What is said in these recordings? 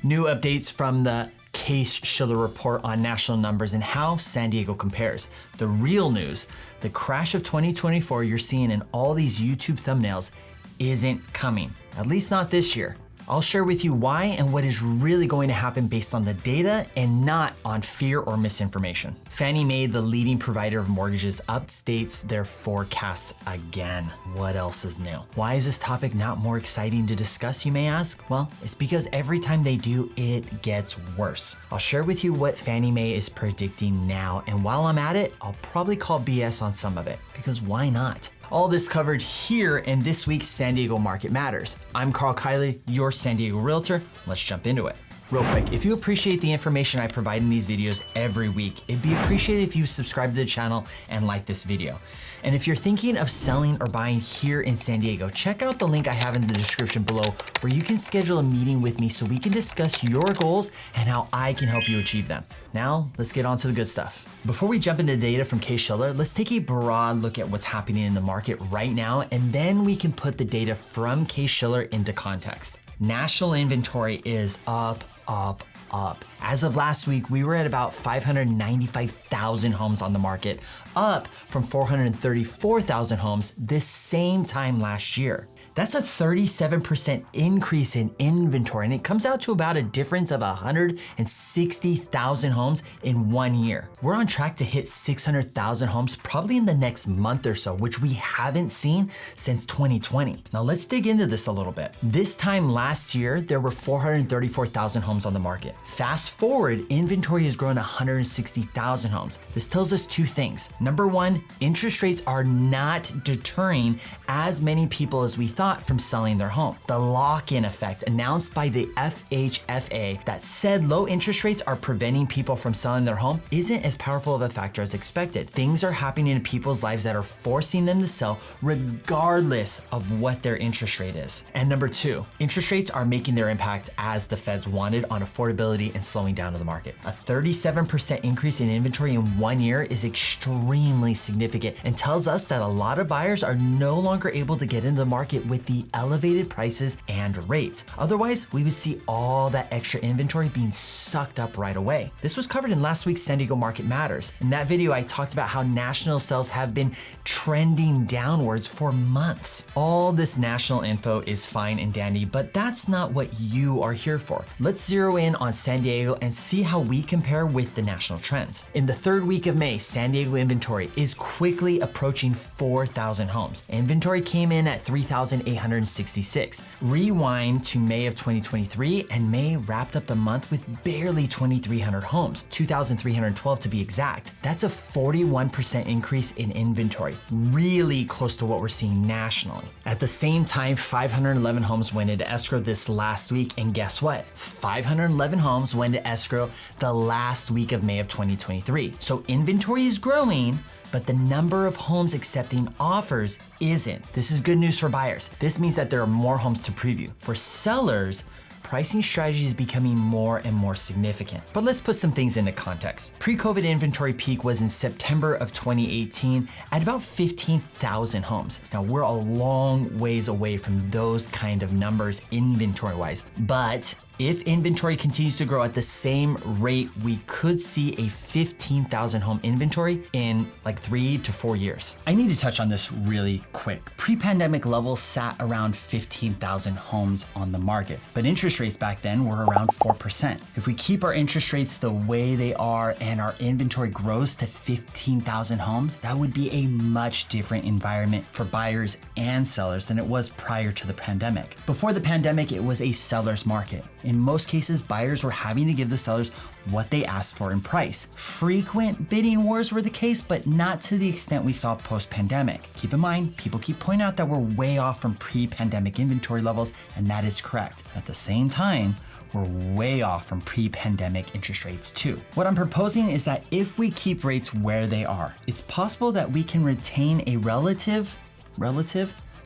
New updates from the Case Shiller report on national numbers and how San Diego compares. The real news, the crash of 2024 you're seeing in all these YouTube thumbnails isn't coming, at least not this year. I'll share with you why and what is really going to happen based on the data and not on fear or misinformation. Fannie Mae, the leading provider of mortgages, updates their forecasts again. What else is new? Why is this topic not more exciting to discuss, you may ask? Well, it's because every time they do, it gets worse. I'll share with you what Fannie Mae is predicting now, and while I'm at it, I'll probably call BS on some of it, because why not? All this covered here in this week's San Diego Market Matters. I'm Karl Kyler, your San Diego Realtor. Let's jump into it. Real quick, if you appreciate the information I provide in these videos every week, it'd be appreciated if you subscribe to the channel and like this video. And if you're thinking of selling or buying here in San Diego, check out the link I have in the description below where you can schedule a meeting with me so we can discuss your goals and how I can help you achieve them. Now, let's get on to the good stuff. Before we jump into data from Case Shiller, let's take a broad look at what's happening in the market right now, and then we can put the data from Case Shiller into context. National inventory is up. As of last week, we were at about 595,000 homes on the market, up from 434,000 homes this same time last year. That's a 37% increase in inventory, and it comes out to about a difference of 160,000 homes in 1 year. We're on track to hit 600,000 homes probably in the next month or so, which we haven't seen since 2020. Now let's dig into this a little bit. This time last year, there were 434,000 homes on the market. Fast forward, inventory has grown 160,000 homes. This tells us two things. Number one, interest rates are not deterring as many people as we thought from selling their home. The lock-in effect announced by the FHFA that said low interest rates are preventing people from selling their home isn't as powerful of a factor as expected. Things are happening in people's lives that are forcing them to sell regardless of what their interest rate is. And number two, interest rates are making their impact as the feds wanted on affordability and slowing down of the market. A 37% increase in inventory in 1 year is extremely significant and tells us that a lot of buyers are no longer able to get into the market with the elevated prices and rates. Otherwise, we would see all that extra inventory being sucked up right away. This was covered in last week's San Diego Market Matters. In that video, I talked about how national sales have been trending downwards for months. All this national info is fine and dandy, but that's not what you are here for. Let's zero in on San Diego and see how we compare with the national trends. In the third week of May, San Diego inventory is quickly approaching 4,000 homes. Inventory came in at 3,866. Rewind to May of 2023, and May wrapped up the month with barely 2,300 homes, 2,312 to be exact. That's a 41% increase in inventory, really close to what we're seeing nationally. At the same time, 511 homes went into escrow this last week, and guess what? 511 homes went into escrow the last week of May of 2023. So inventory is growing, but the number of homes accepting offers isn't. This is good news for buyers. This means that there are more homes to preview. For sellers, pricing strategy is becoming more and more significant. But let's put some things into context. Pre-COVID inventory peak was in September of 2018 at about 15,000 homes. Now we're a long ways away from those kind of numbers inventory-wise, but if inventory continues to grow at the same rate, we could see a 15,000 home inventory in like 3 to 4 years. I need to touch on this really quick. Pre-pandemic levels sat around 15,000 homes on the market, but interest rates back then were around 4%. If we keep our interest rates the way they are and our inventory grows to 15,000 homes, that would be a much different environment for buyers and sellers than it was prior to the pandemic. Before the pandemic, it was a seller's market. In most cases, buyers were having to give the sellers what they asked for in price. Frequent bidding wars were the case, but not to the extent we saw post-pandemic. Keep in mind, people keep pointing out that we're way off from pre-pandemic inventory levels, and that is correct. At the same time, we're way off from pre-pandemic interest rates too. What I'm proposing is that if we keep rates where they are, it's possible that we can retain a relative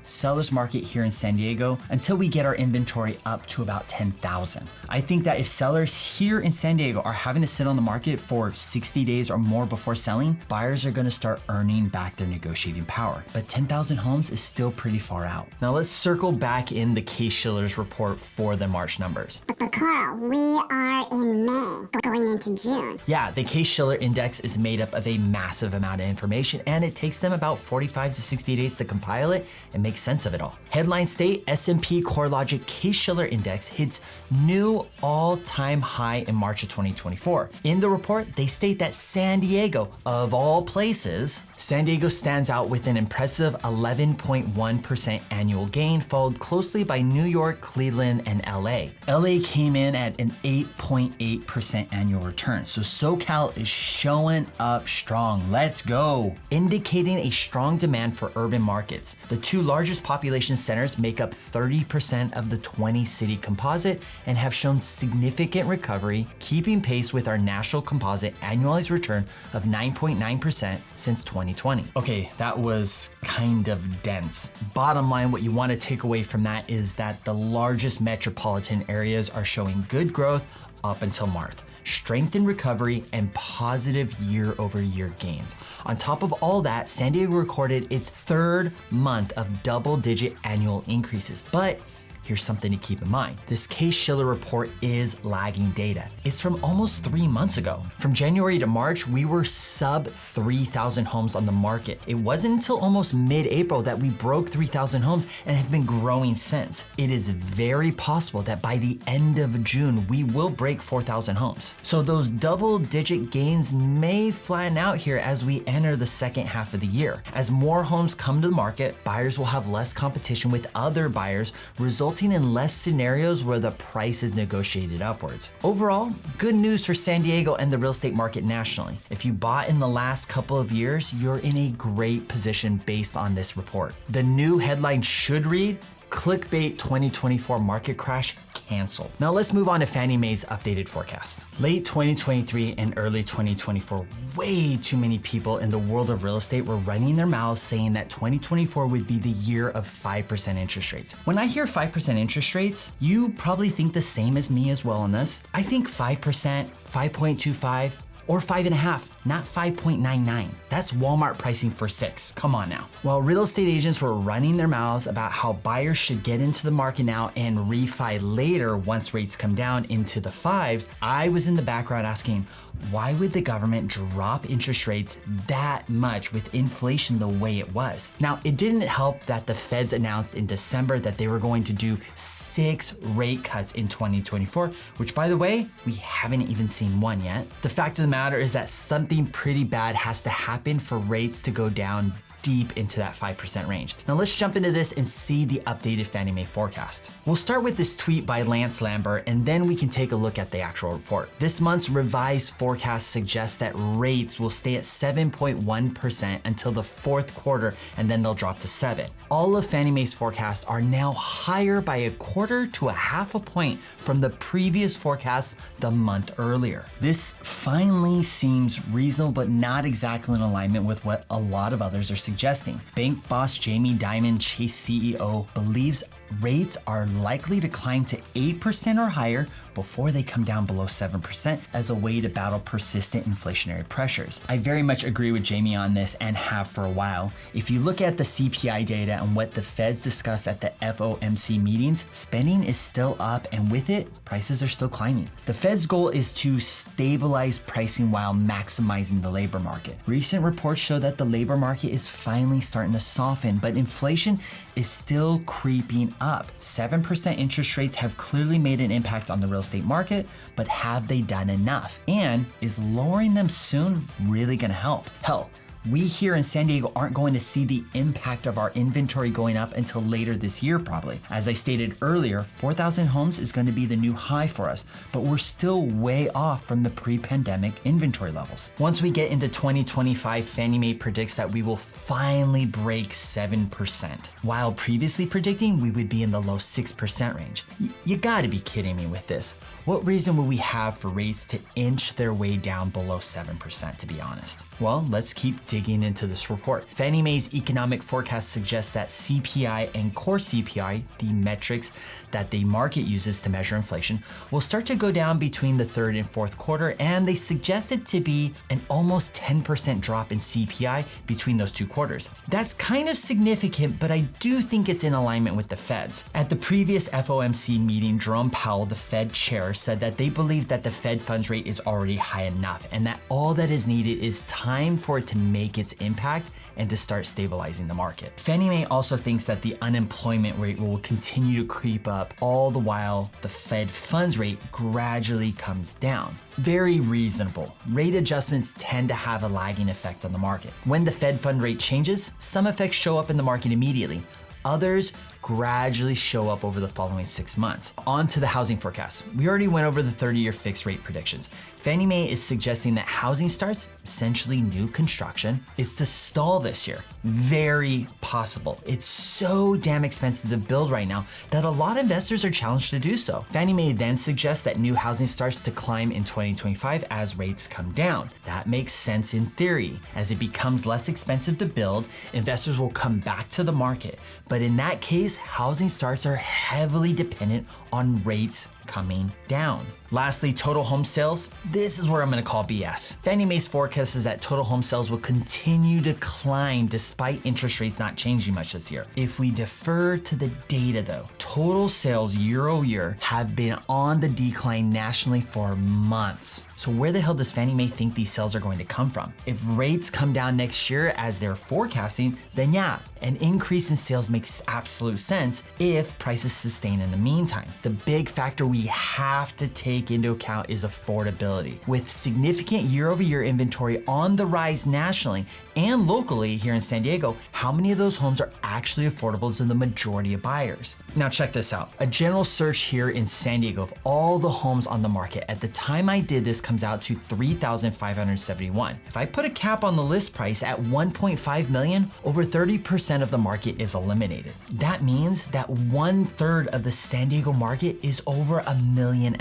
seller's market here in San Diego until we get our inventory up to about 10,000. I think that if sellers here in San Diego are having to sit on the market for 60 days or more before selling, buyers are gonna start earning back their negotiating power. But 10,000 homes is still pretty far out. Now let's circle back in the Case Shiller's report for the March numbers. But Karl, we are in May, going into June. Yeah, the Case Shiller Index is made up of a massive amount of information, and it takes them about 45 to 60 days to compile it and make sense of it all. Headlines state S&P CoreLogic Case Shiller Index hits new all-time high in March of 2024. In the report, they state that San Diego, of all places, San Diego stands out with an impressive 11.1% annual gain, followed closely by New York, Cleveland, and LA. LA came in at an 8.8% annual return, so SoCal is showing up strong. Let's go. Indicating a strong demand for urban markets. The two largest population centers make up 30% of the 20-city composite and have shown significant recovery, keeping pace with our national composite annualized return of 9.9% since 2020. Okay, that was kind of dense. Bottom line, what you want to take away from that is that the largest metropolitan areas are showing good growth up until March, strength in recovery, and positive year-over-year gains. On top of all that, San Diego recorded its third month of double-digit annual increases. But here's something to keep in mind. This Case Shiller report is lagging data. It's from almost 3 months ago. From January to March, we were sub 3,000 homes on the market. It wasn't until almost mid-April that we broke 3,000 homes and have been growing since. It is very possible that by the end of June, we will break 4,000 homes. So those double-digit gains may flatten out here as we enter the second half of the year. As more homes come to the market, buyers will have less competition with other buyers, resulting in less scenarios where the price is negotiated upwards. Overall, good news for San Diego and the real estate market nationally. If you bought in the last couple of years, you're in a great position based on this report. The new headline should read, Clickbait 2024 market crash canceled. Now let's move on to Fannie Mae's updated forecast. Late 2023 and early 2024, way too many people in the world of real estate were running their mouths saying that 2024 would be the year of 5% interest rates. When I hear 5% interest rates, you probably think the same as me as well on this. I think 5%, 5.25, or 5.5, not 5.99. That's Walmart pricing for 6. Come on now. While real estate agents were running their mouths about how buyers should get into the market now and refi later once rates come down into the 5s, I was in the background asking, why would the government drop interest rates that much with inflation the way it was? Now, it didn't help that the Feds announced in December that they were going to do 6 rate cuts in 2024, which by the way, we haven't even seen one yet. The fact of the matter is that something pretty bad has to happen for rates to go down deep into that 5% range. Now let's jump into this and see the updated Fannie Mae forecast. We'll start with this tweet by Lance Lambert, and then we can take a look at the actual report. This month's revised forecast suggests that rates will stay at 7.1% until the fourth quarter, and then they'll drop to 7. All of Fannie Mae's forecasts are now higher by 1/4 to 1/2 point from the previous forecast the month earlier. This finally seems reasonable, but not exactly in alignment with what a lot of others are suggesting. Bank boss Jamie Dimon, Chase CEO, believes rates are likely to climb to 8% or higher before they come down below 7% as a way to battle persistent inflationary pressures. I very much agree with Jamie on this and have for a while. If you look at the CPI data and what the Feds discussed at the FOMC meetings, spending is still up, and with it, prices are still climbing. The Fed's goal is to stabilize pricing while maximizing the labor market. Recent reports show that the labor market is finally starting to soften, but inflation is still creeping up. 7% interest rates have clearly made an impact on the real estate market, but have they done enough? And is lowering them soon really gonna help? Hell, we here in San Diego aren't going to see the impact of our inventory going up until later this year probably. As I stated earlier, 4,000 homes is going to be the new high for us, but we're still way off from the pre-pandemic inventory levels. Once we get into 2025, Fannie Mae predicts that we will finally break 7%, while previously predicting we would be in the low 6% range. You gotta be kidding me with this. What reason would we have for rates to inch their way down below 7%, to be honest? Well, let's keep digging into this report. Fannie Mae's economic forecast suggests that CPI and core CPI, the metrics that the market uses to measure inflation, will start to go down between the third and fourth quarter, and they suggest it to be an almost 10% drop in CPI between those two quarters. That's kind of significant, but I do think it's in alignment with the Fed's. At the previous FOMC meeting, Jerome Powell, the Fed chair, said that they believe that the Fed funds rate is already high enough and that all that is needed is time for it to make its impact and to start stabilizing the market. Fannie Mae also thinks that the unemployment rate will continue to creep up all the while the Fed funds rate gradually comes down. Very reasonable. Rate adjustments tend to have a lagging effect on the market. When the Fed fund rate changes, some effects show up in the market immediately. Others gradually show up over the following 6 months. On to the housing forecast. We already went over the 30-year fixed rate predictions. Fannie Mae is suggesting that housing starts, essentially new construction, is to stall this year. Very possible. It's so damn expensive to build right now that a lot of investors are challenged to do so. Fannie Mae then suggests that new housing starts to climb in 2025 as rates come down. That makes sense in theory. As it becomes less expensive to build, investors will come back to the market. But in that case, housing starts are heavily dependent on rates coming down. Lastly, total home sales. This is where I'm gonna call BS. Fannie Mae's forecast is that total home sales will continue to climb despite interest rates not changing much this year. If we defer to the data though, total sales year over year have been on the decline nationally for months. So where the hell does Fannie Mae think these sales are going to come from? If rates come down next year as they're forecasting, then yeah, an increase in sales makes absolute sense if prices sustain in the meantime. The big factor we have to take into account is affordability. With significant year-over-year inventory on the rise nationally and locally here in San Diego, how many of those homes are actually affordable to the majority of buyers? Now check this out. A general search here in San Diego of all the homes on the market at the time I did this comes out to 3,571. If I put a cap on the list price at 1.5 million, over 30% of the market is eliminated. That means that 1/3 of the San Diego market is over 1.5 million.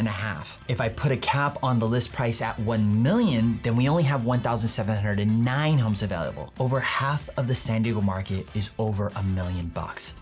If I put a cap on the list price at 1 million, then we only have 1,709 homes available. Over half of the San Diego market is over $1 million.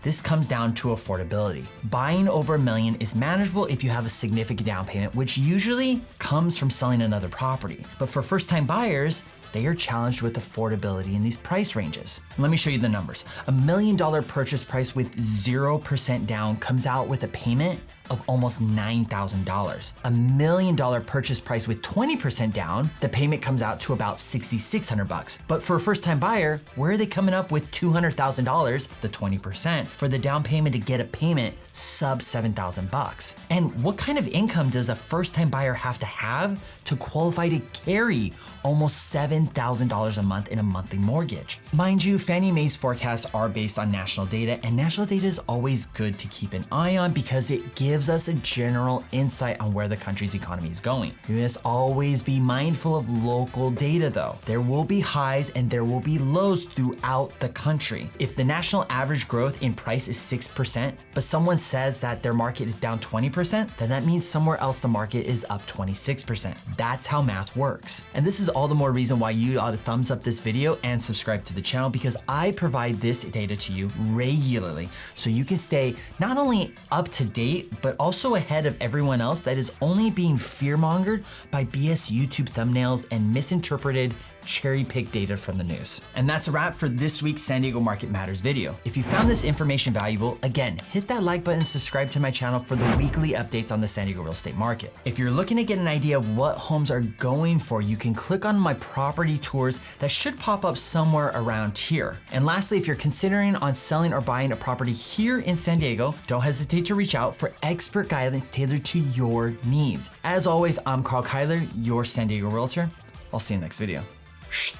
This comes down to affordability. Buying over $1 million is manageable if you have a significant down payment, which usually comes from selling another property. But for first-time buyers, they are challenged with affordability in these price ranges. Let me show you the numbers. $1 million purchase price with 0% down comes out with a payment of almost $9,000. $1 million purchase price with 20% down, the payment comes out to about $6,600. But for a first-time buyer, where are they coming up with $200,000, the 20%, for the down payment to get a payment sub $7,000? And what kind of income does a first-time buyer have to qualify to carry almost $7,000 a month in a monthly mortgage? Mind you, Fannie Mae's forecasts are based on national data, and national data is always good to keep an eye on because it gives us a general insight on where the country's economy is going. You must always be mindful of local data though. There will be highs and there will be lows throughout the country. If the national average growth in price is 6%, but someone says that their market is down 20%, then that means somewhere else the market is up 26%. That's how math works. And this is all the more reason why you ought to thumbs up this video and subscribe to the channel, because I provide this data to you regularly so you can stay not only up to date, but also ahead of everyone else that is only being fear-mongered by BS YouTube thumbnails and misinterpreted cherry-picked data from the news. And that's a wrap for this week's San Diego Market Matters video. If you found this information valuable, again, hit that like button and subscribe to my channel for the weekly updates on the San Diego real estate market. If you're looking to get an idea of what homes are going for, you can click on my property tours that should pop up somewhere around here. And lastly, if you're considering on selling or buying a property here in San Diego, don't hesitate to reach out for expert guidance tailored to your needs. As always, I'm Karl Kyler, your San Diego Realtor. I'll see you in the next video. Shh.